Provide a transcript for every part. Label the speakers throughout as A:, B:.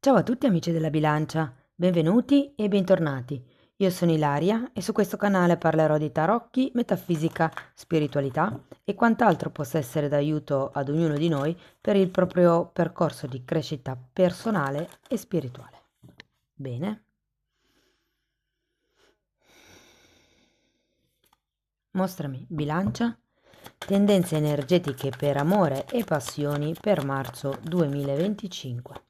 A: Ciao a tutti amici della bilancia, benvenuti e bentornati. Io sono Ilaria e su questo canale parlerò di tarocchi, metafisica, spiritualità e quant'altro possa essere d'aiuto ad ognuno di noi per il proprio percorso di crescita personale e spirituale. Bene, mostrami bilancia, tendenze energetiche per amore e passioni per marzo 2025.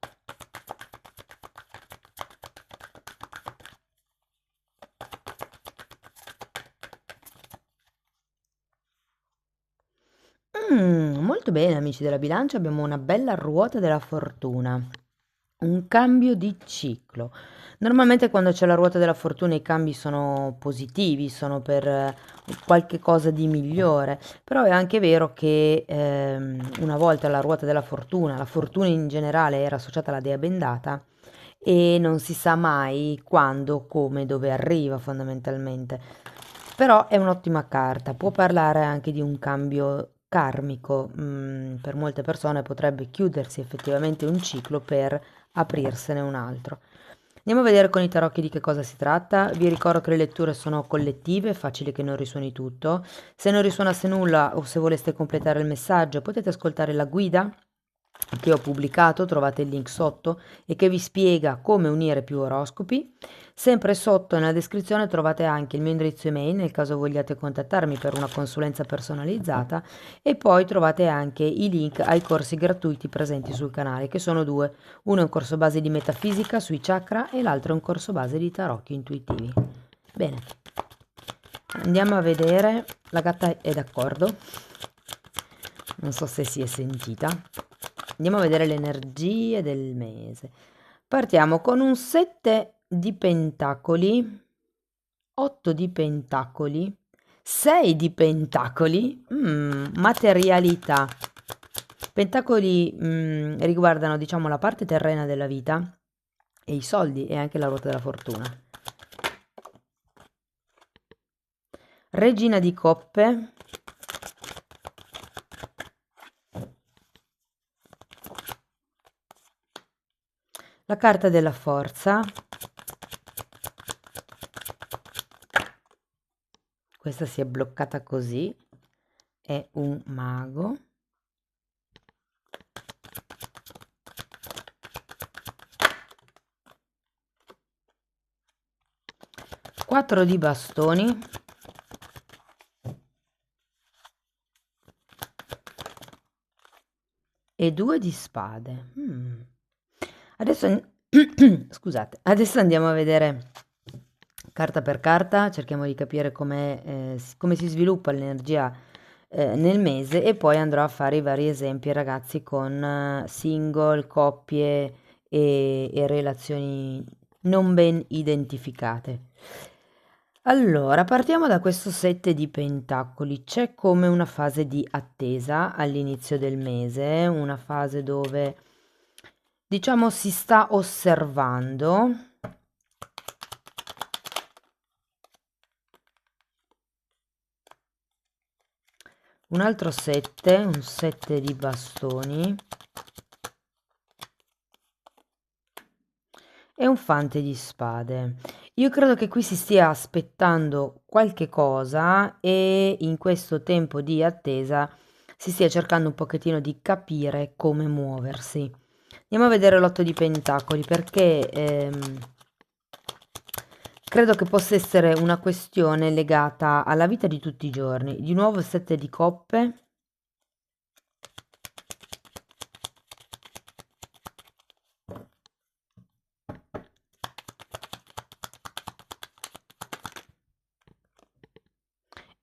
A: Molto bene, amici della bilancia, abbiamo una bella ruota della fortuna, un cambio di ciclo. Normalmente quando c'è la ruota della fortuna i cambi sono positivi, sono per qualche cosa di migliore, però è anche vero che una volta la ruota della fortuna, la fortuna in generale era associata alla dea bendata e non si sa mai quando, come, dove arriva fondamentalmente. Però è un'ottima carta, può parlare anche di un cambio karmico. Per molte persone potrebbe chiudersi effettivamente un ciclo per aprirsene un altro. Andiamo a vedere con i tarocchi di che cosa si tratta. Vi ricordo che le letture sono collettive, è facile che non risuoni tutto. Se non risuonasse nulla o se voleste completare il messaggio, potete ascoltare la guida che ho pubblicato, trovate il link sotto, e che vi spiega come unire più oroscopi. Sempre sotto nella descrizione trovate anche il mio indirizzo email nel caso vogliate contattarmi per una consulenza personalizzata e poi trovate anche i link ai corsi gratuiti presenti sul canale, che sono due. Uno è un corso base di metafisica sui chakra e l'altro è un corso base di tarocchi intuitivi. Bene, andiamo a vedere. La gatta è d'accordo, non so se si è sentita. Andiamo a vedere le energie del mese. Partiamo con un 7 di pentacoli, 8 di pentacoli, 6 di pentacoli, materialità. Pentacoli riguardano, diciamo, la parte terrena della vita e i soldi e anche la ruota della fortuna. Regina di coppe, la carta della forza, questa si è bloccata così, è un mago, quattro di bastoni, e 2 di spade. Adesso scusate, adesso andiamo a vedere carta per carta, cerchiamo di capire come si sviluppa l'energia nel mese e poi andrò a fare i vari esempi, ragazzi, con single, coppie e relazioni non ben identificate. Allora, partiamo da questo 7 di pentacoli. C'è come una fase di attesa all'inizio del mese, una fase dove, diciamo, si sta osservando. Un altro 7, un 7 di bastoni e un fante di spade. Io credo che qui si stia aspettando qualche cosa e in questo tempo di attesa si stia cercando un pochettino di capire come muoversi. Andiamo a vedere l'otto di pentacoli perché credo che possa essere una questione legata alla vita di tutti i giorni. Di nuovo il sette di coppe.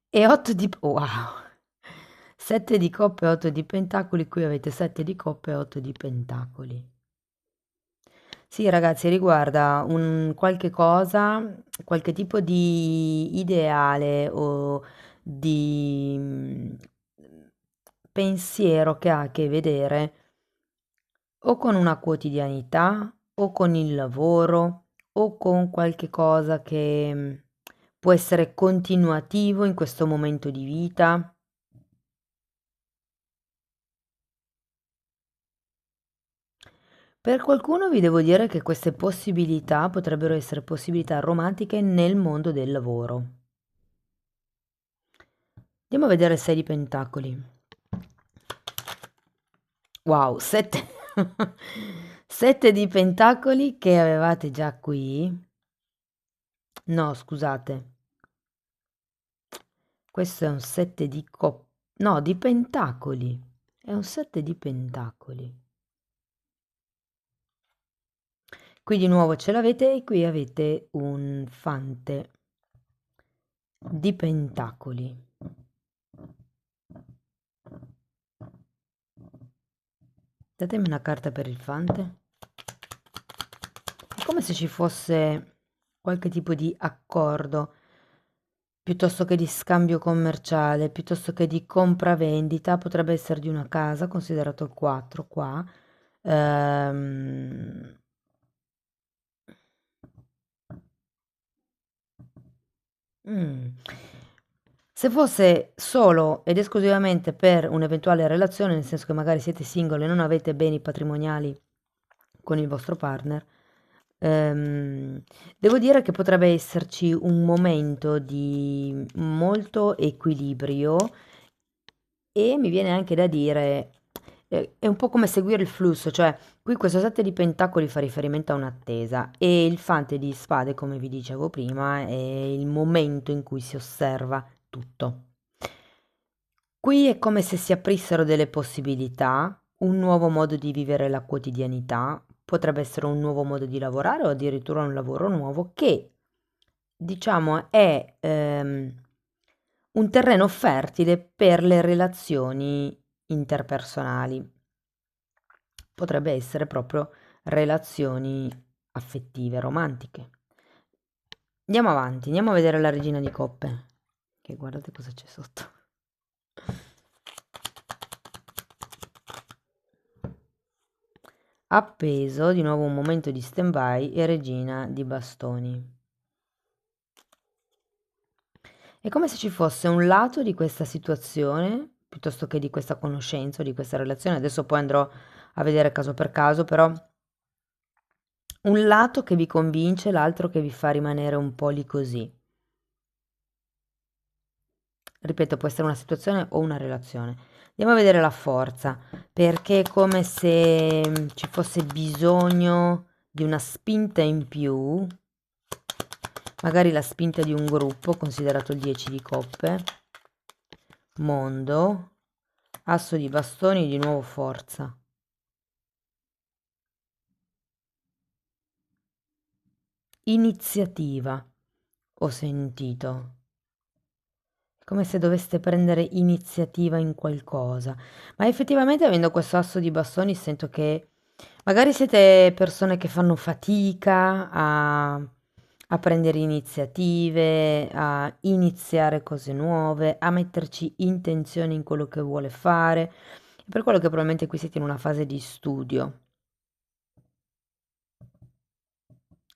A: E 8 di... Wow! 7 di coppe e 8 di pentacoli, qui avete 7 di coppe e 8 di pentacoli. Sì, ragazzi, riguarda un qualche cosa, qualche tipo di ideale o di pensiero che ha a che vedere o con una quotidianità o con il lavoro o con qualche cosa che può essere continuativo in questo momento di vita. Per qualcuno vi devo dire che queste possibilità potrebbero essere possibilità romantiche nel mondo del lavoro. Andiamo a vedere il 6 di pentacoli. Wow, 7 7 di pentacoli che avevate già qui. No, scusate. Questo è un 7 di no, di pentacoli. È un 7 di pentacoli. Qui di nuovo ce l'avete e qui avete un fante di pentacoli. Datemi una carta per il fante. È come se ci fosse qualche tipo di accordo, piuttosto che di scambio commerciale, piuttosto che di compravendita, potrebbe essere di una casa, considerato il 4 qua. Ehm, mm. Se fosse solo ed esclusivamente per un'eventuale relazione, nel senso che magari siete single e non avete beni patrimoniali con il vostro partner, ehm, devo dire che potrebbe esserci un momento di molto equilibrio e mi viene anche da dire, è un po' come seguire il flusso, cioè qui questo 7 di pentacoli fa riferimento a un'attesa e il fante di spade, come vi dicevo prima, è il momento in cui si osserva tutto. Qui è come se si aprissero delle possibilità, un nuovo modo di vivere la quotidianità, potrebbe essere un nuovo modo di lavorare o addirittura un lavoro nuovo che, diciamo, è un terreno fertile per le relazioni interpersonali. Potrebbe essere proprio relazioni affettive, romantiche. Andiamo avanti, andiamo a vedere la regina di coppe. Che guardate cosa c'è sotto. Appeso, di nuovo un momento di stand-by e regina di bastoni. È come se ci fosse un lato di questa situazione, piuttosto che di questa conoscenza o di questa relazione, adesso poi andrò a vedere caso per caso, però un lato che vi convince, l'altro che vi fa rimanere un po' lì così. Ripeto, può essere una situazione o una relazione. Andiamo a vedere la forza, perché è come se ci fosse bisogno di una spinta in più, magari la spinta di un gruppo, considerato il 10 di coppe, mondo, asso di bastoni, di nuovo forza. Iniziativa, ho sentito. Come se doveste prendere iniziativa in qualcosa. Ma effettivamente avendo questo asso di bastoni sento che magari siete persone che fanno fatica a prendere iniziative, a iniziare cose nuove, a metterci intenzione in quello che vuole fare. Per quello che probabilmente qui siete in una fase di studio.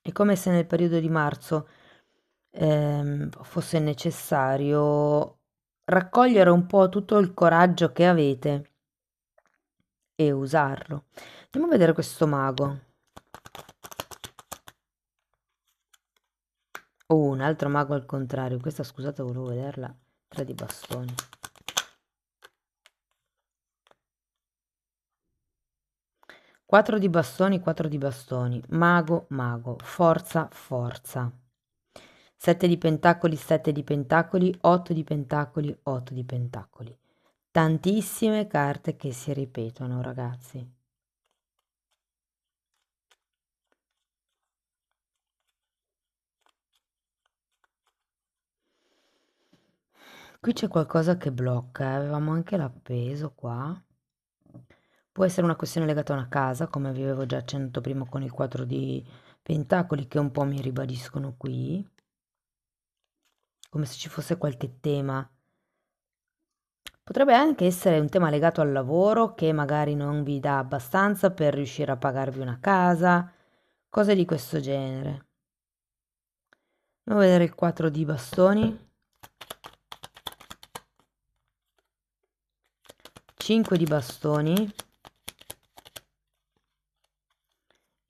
A: È come se nel periodo di marzo fosse necessario raccogliere un po' tutto il coraggio che avete e usarlo. Andiamo a vedere questo mago. Oh, un altro mago al contrario. Questa, scusate, volevo vederla. 3 di bastoni. Quattro di bastoni, 4 di bastoni. Mago, mago. Forza, forza. 7 di pentacoli, 7 di pentacoli, 8 di pentacoli, 8 di pentacoli. Tantissime carte che si ripetono, ragazzi. Qui c'è qualcosa che blocca, avevamo anche l'appeso qua. Può essere una questione legata a una casa, come vi avevo già accennato prima con il 4 di pentacoli, che un po' mi ribadiscono qui. Come se ci fosse qualche tema. Potrebbe anche essere un tema legato al lavoro, che magari non vi dà abbastanza per riuscire a pagarvi una casa, cose di questo genere. Andiamo a vedere il 4 di bastoni. 5 di bastoni.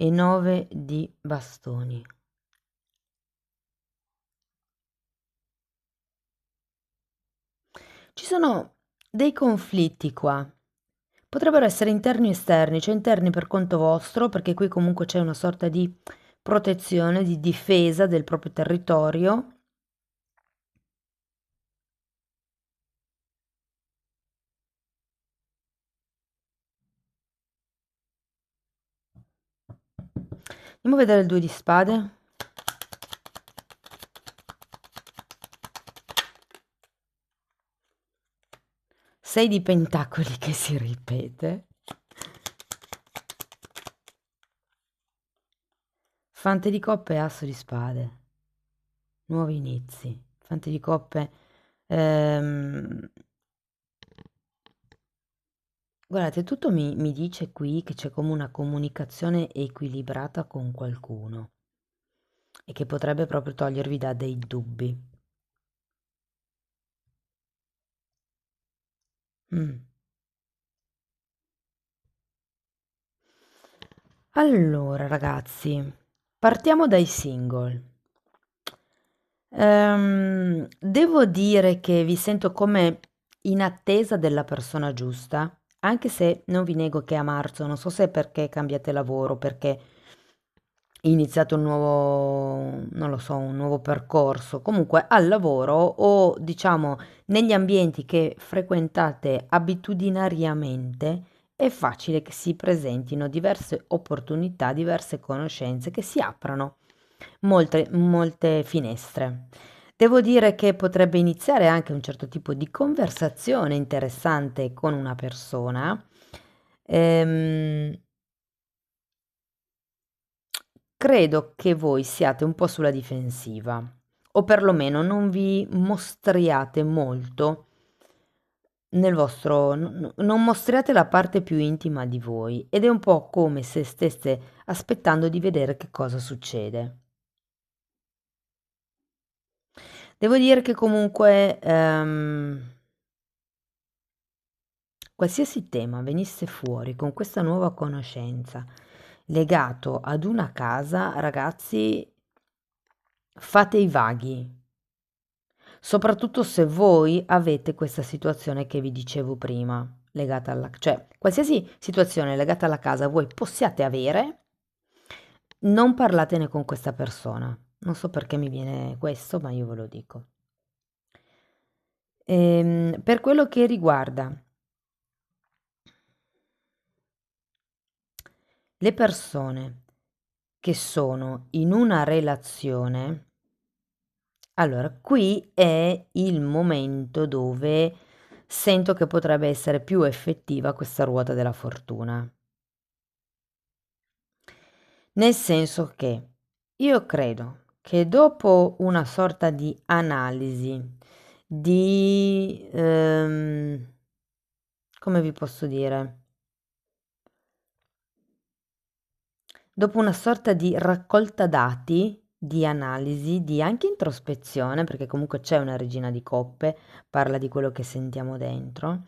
A: e 9 di bastoni. Ci sono dei conflitti qua. Potrebbero essere interni o esterni, cioè interni per conto vostro, perché qui comunque c'è una sorta di protezione, di difesa del proprio territorio. Andiamo a vedere il 2 di spade. Sei di pentacoli che si ripete. Fante di coppe e asso di spade. Nuovi inizi. Fante di coppe. ehm, Guardate, tutto mi dice qui che c'è come una comunicazione equilibrata con qualcuno e che potrebbe proprio togliervi da dei dubbi. Mm. Allora, ragazzi, partiamo dai single. Devo dire che vi sento come in attesa della persona giusta, anche se non vi nego che a marzo, non so se è perché cambiate lavoro, perché iniziato un nuovo, non lo so, un nuovo percorso, comunque al lavoro o diciamo negli ambienti che frequentate abitudinariamente, è facile che si presentino diverse opportunità, diverse conoscenze, che si aprano molte finestre. Devo dire che potrebbe iniziare anche un certo tipo di conversazione interessante con una persona. Ehm, Credo che voi siate un po' sulla difensiva, o perlomeno non vi mostriate molto non mostriate la parte più intima di voi ed è un po' come se steste aspettando di vedere che cosa succede. Devo dire che comunque qualsiasi tema venisse fuori con questa nuova conoscenza legato ad una casa, ragazzi, fate i vaghi. Soprattutto se voi avete questa situazione che vi dicevo prima, legata alla, cioè qualsiasi situazione legata alla casa voi possiate avere, non parlatene con questa persona. Non so perché mi viene questo, ma io ve lo dico. Per quello che riguarda le persone che sono in una relazione, allora qui è il momento dove sento che potrebbe essere più effettiva questa ruota della fortuna. Nel senso che io credo che dopo una sorta di analisi, di, come vi posso dire? Dopo una sorta di raccolta dati, di analisi, di anche introspezione, perché comunque c'è una regina di coppe, parla di quello che sentiamo dentro,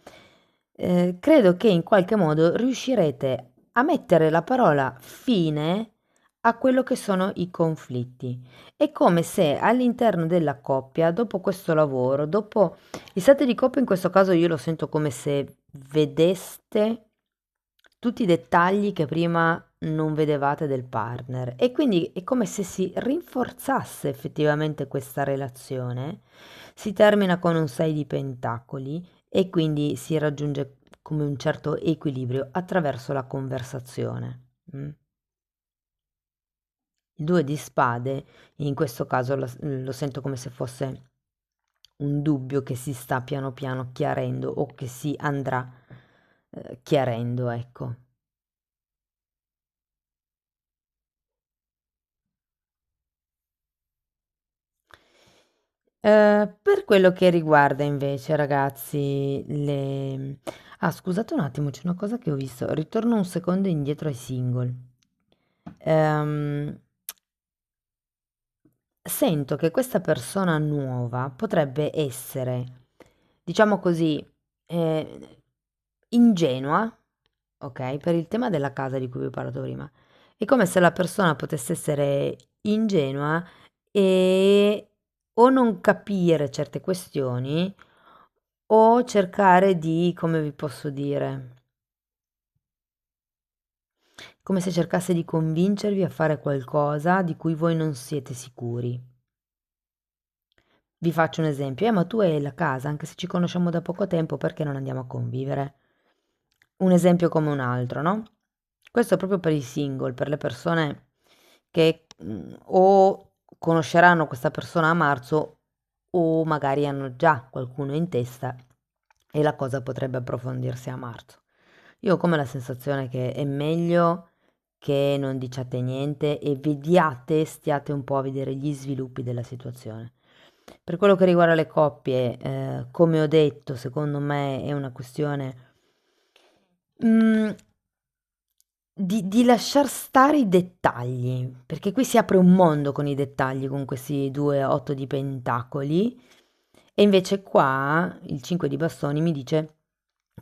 A: credo che in qualche modo riuscirete a mettere la parola fine a quello che sono i conflitti. È come se all'interno della coppia, dopo questo lavoro, dopo il sette di coppia in questo caso io lo sento come se vedeste tutti i dettagli che prima non vedevate del partner e quindi è come se si rinforzasse effettivamente questa relazione. Si termina con un 6 di pentacoli e quindi si raggiunge come un certo equilibrio attraverso la conversazione. Mm? Il 2 di spade, in questo caso lo sento come se fosse un dubbio che si sta piano piano chiarendo o che si andrà chiarendo, ecco. Per quello che riguarda invece, ragazzi, le... Ah, scusate un attimo, c'è una cosa che ho visto. Ritorno un secondo indietro ai single. Ehm, Sento che questa persona nuova potrebbe essere, diciamo così, ingenua, ok? Per il tema della casa di cui vi ho parlato prima. È come se la persona potesse essere ingenua e o non capire certe questioni o cercare di, come vi posso dire, come se cercasse di convincervi a fare qualcosa di cui voi non siete sicuri. Vi faccio un esempio, ma tu hai la casa, anche se ci conosciamo da poco tempo, perché non andiamo a convivere? Un esempio come un altro, no? Questo è proprio per i single, per le persone che o conosceranno questa persona a marzo o magari hanno già qualcuno in testa e la cosa potrebbe approfondirsi a marzo. Io ho come la sensazione che è meglio che non diciate niente e vediate, stiate un po' a vedere gli sviluppi della situazione. Per quello che riguarda le coppie, come ho detto, secondo me è una questione mm, di lasciar stare i dettagli, perché qui si apre un mondo con i dettagli, con questi due 8 di pentacoli, e invece qua il 5 di bastoni mi dice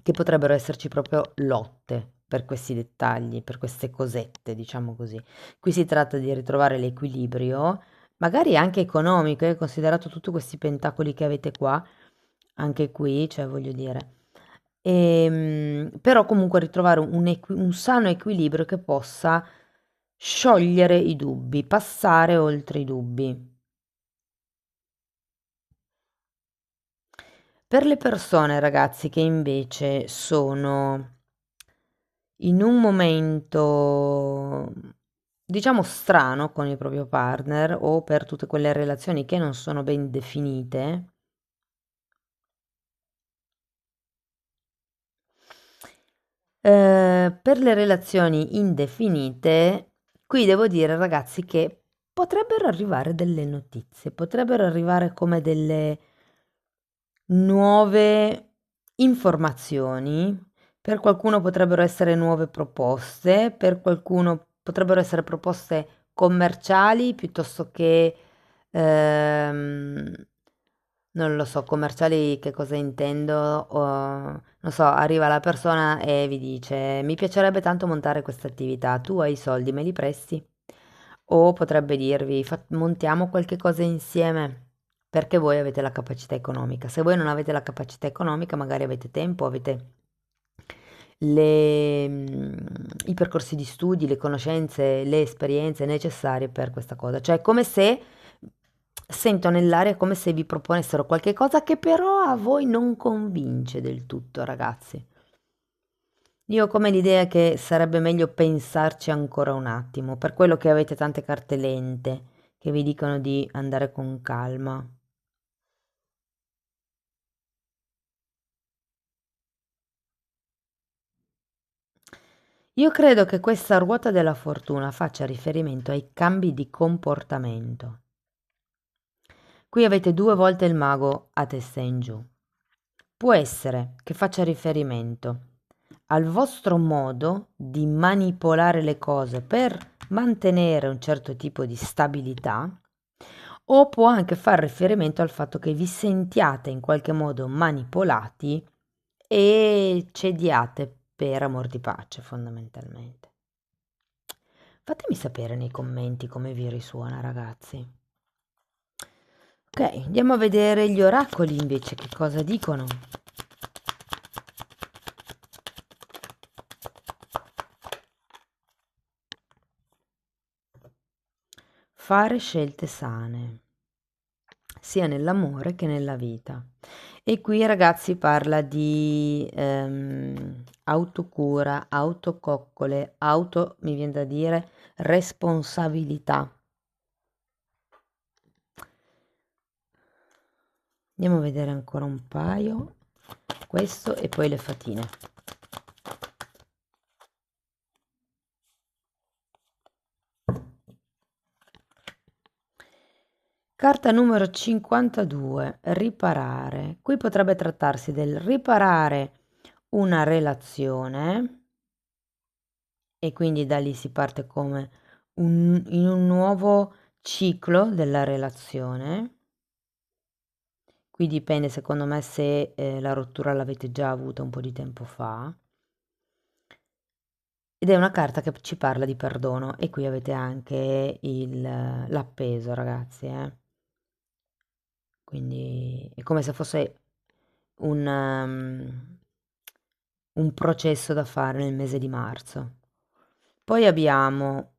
A: che potrebbero esserci proprio lotte per questi dettagli, per queste cosette, diciamo così. Qui si tratta di ritrovare l'equilibrio, magari anche economico, considerato tutti questi pentacoli che avete qua, anche qui, cioè voglio dire. Però comunque ritrovare un sano equilibrio che possa sciogliere i dubbi, passare oltre i dubbi. Per le persone, ragazzi, che invece sono in un momento, diciamo, strano con il proprio partner o per tutte quelle relazioni che non sono ben definite, per le relazioni indefinite, qui devo dire, ragazzi, che potrebbero arrivare delle notizie, potrebbero arrivare come delle nuove informazioni, per qualcuno potrebbero essere nuove proposte, per qualcuno potrebbero essere proposte commerciali piuttosto che, ehm, non lo so, commerciali che cosa intendo? Non so, arriva la persona e vi dice: Mi piacerebbe tanto montare questa attività, tu hai i soldi, me li presti? O potrebbe dirvi: Montiamo qualche cosa insieme perché voi avete la capacità economica. Se voi non avete la capacità economica, magari avete tempo, avete i percorsi di studi, le conoscenze, le esperienze necessarie per questa cosa. Cioè, è come se sento nell'aria come se vi proponessero qualche cosa che però a voi non convince del tutto, ragazzi. Io ho come l'idea che sarebbe meglio pensarci ancora un attimo, per quello che avete tante carte lente che vi dicono di andare con calma. Io credo che questa ruota della fortuna faccia riferimento ai cambi di comportamento. Qui avete due volte il mago a testa in giù. Può essere che faccia riferimento al vostro modo di manipolare le cose per mantenere un certo tipo di stabilità, o può anche far riferimento al fatto che vi sentiate in qualche modo manipolati e cediate per amor di pace, fondamentalmente. Fatemi sapere nei commenti come vi risuona, ragazzi. Ok, andiamo a vedere gli oracoli invece, che cosa dicono. Fare scelte sane, sia nell'amore che nella vita. E qui, ragazzi, parla di autocura, autococcole, mi viene da dire, responsabilità. Andiamo a vedere ancora un paio, questo e poi le fatine. Carta numero 52, riparare. Qui potrebbe trattarsi del riparare una relazione e quindi da lì si parte come in un nuovo ciclo della relazione. Qui dipende secondo me se la rottura l'avete già avuta un po' di tempo fa. ed è una carta che ci parla di perdono e qui avete anche l'appeso, ragazzi, quindi è come se fosse un, un processo da fare nel mese di marzo. Poi abbiamo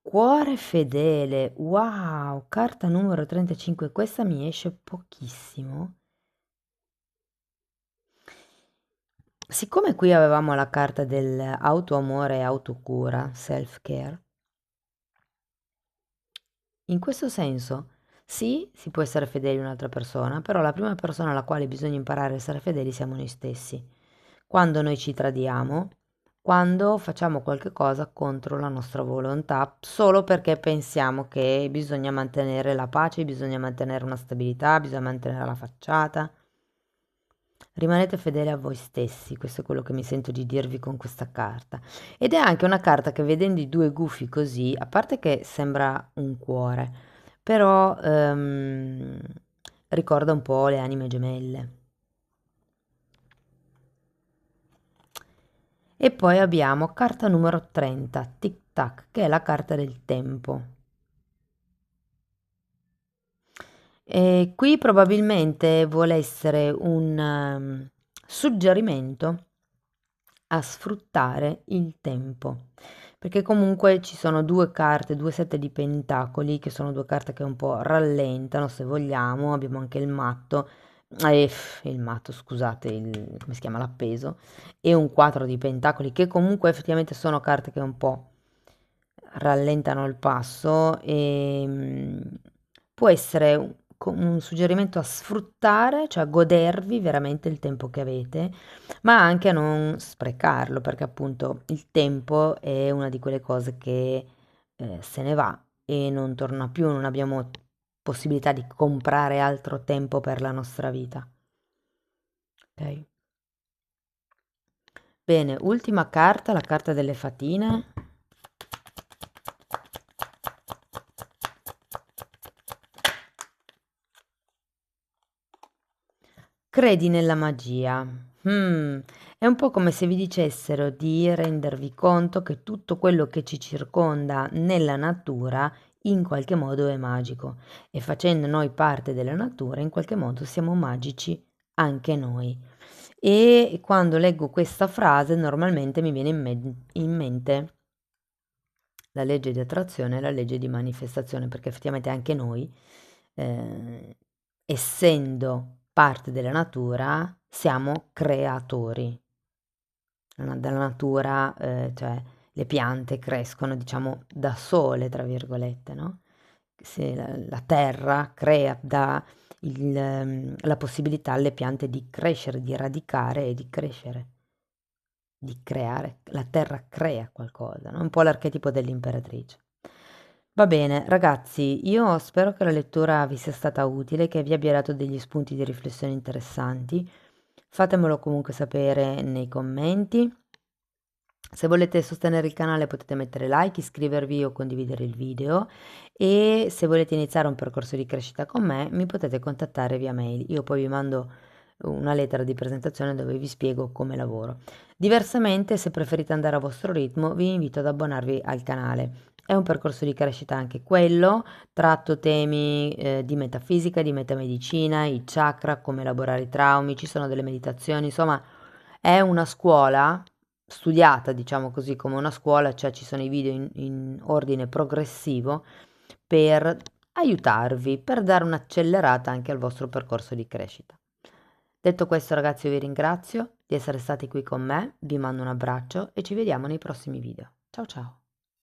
A: cuore fedele, wow, carta numero 35, questa mi esce pochissimo. Siccome qui avevamo la carta dell'autoamore e autocura, self-care, in questo senso, sì, si può essere fedeli a un'altra persona, però la prima persona alla quale bisogna imparare a essere fedeli siamo noi stessi. Quando noi ci tradiamo, quando facciamo qualche cosa contro la nostra volontà, solo perché pensiamo che bisogna mantenere la pace, bisogna mantenere una stabilità, bisogna mantenere la facciata. Rimanete fedeli a voi stessi, questo è quello che mi sento di dirvi con questa carta. Ed è anche una carta che vedendo i due gufi così, a parte che sembra un cuore, però ricorda un po' le anime gemelle. E poi abbiamo carta numero 30, Tic Tac, che è la carta del tempo. E qui probabilmente vuole essere un suggerimento a sfruttare il tempo, perché comunque ci sono due carte, due sette di pentacoli, che sono due carte che un po' rallentano, se vogliamo. Abbiamo anche il matto, scusate, come si chiama, l'appeso, e un 4 di pentacoli, che comunque effettivamente sono carte che un po' rallentano il passo e può essere un suggerimento a sfruttare, cioè a godervi veramente il tempo che avete, ma anche a non sprecarlo, perché appunto il tempo è una di quelle cose che se ne va e non torna più, non abbiamo possibilità di comprare altro tempo per la nostra vita. Ok? Bene, ultima carta, la carta delle fatine. Credi nella magia. È un po' come se vi dicessero di rendervi conto che tutto quello che ci circonda nella natura in qualche modo è magico e facendo noi parte della natura in qualche modo siamo magici anche noi. E quando leggo questa frase normalmente mi viene in mente la legge di attrazione e la legge di manifestazione, perché effettivamente anche noi, essendo parte della natura, siamo creatori. Dalla natura, cioè le piante crescono, diciamo, da sole, tra virgolette, no? Se la terra crea, dà la possibilità alle piante di crescere, di radicare e di crescere, di creare. La terra crea qualcosa, no? Un po' l'archetipo dell'imperatrice. Va bene, ragazzi, io spero che la lettura vi sia stata utile, che vi abbia dato degli spunti di riflessione interessanti. Fatemelo comunque sapere nei commenti. Se volete sostenere il canale potete mettere like, iscrivervi o condividere il video e se volete iniziare un percorso di crescita con me mi potete contattare via mail. Io poi vi mando una lettera di presentazione dove vi spiego come lavoro. Diversamente, se preferite andare a vostro ritmo, vi invito ad abbonarvi al canale. È un percorso di crescita anche quello, tratto temi di metafisica, di metamedicina, i chakra, come elaborare i traumi, ci sono delle meditazioni, insomma è una scuola studiata, diciamo così, come una scuola, cioè ci sono i video in ordine progressivo per aiutarvi, per dare un'accelerata anche al vostro percorso di crescita. Detto questo, ragazzi, io vi ringrazio di essere stati qui con me, vi mando un abbraccio e ci vediamo nei prossimi video. Ciao ciao!